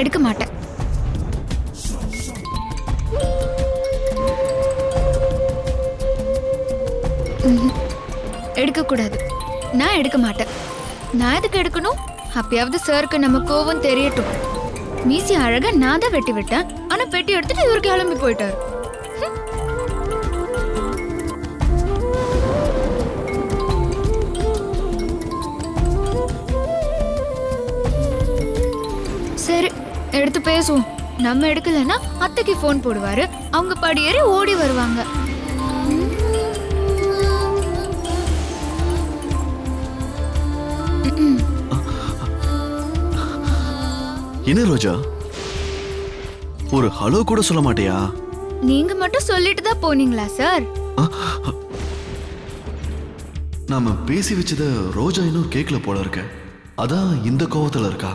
எடுக்க மாட்டேன். எடுக்க கூடாது. நான் எடுக்க மாட்டேன். நான் எதுக்கு எடுக்கணும்? அப்பயாவது சாருக்கு நம்ம கோவம் தெரியட்டும். மீசி அழகா நான் தான் வெட்டி விட்டேன். ஆனா பெட்டி எடுத்துட்டு இவரு கிளம்பி போயிட்டாரு. சரி, எடுத்து பேசுவோம். நம்ம எடுக்கலன்னா அத்தைக்கு போன் போடுவாரு. அவங்க படியேறி ஓடி வருவாங்க. என்ன ரோஜா, ஒரு ஹலோ கூட சொல்ல மாட்டியா? நீங்க மட்டும் சொல்லிட்டு தான் போனீங்களா சார்? நாம பேசி வச்சத ரோஜா இன்னும் கேட்கல போல இருக்க. அதான் இந்த கோவத்துல இருக்கா.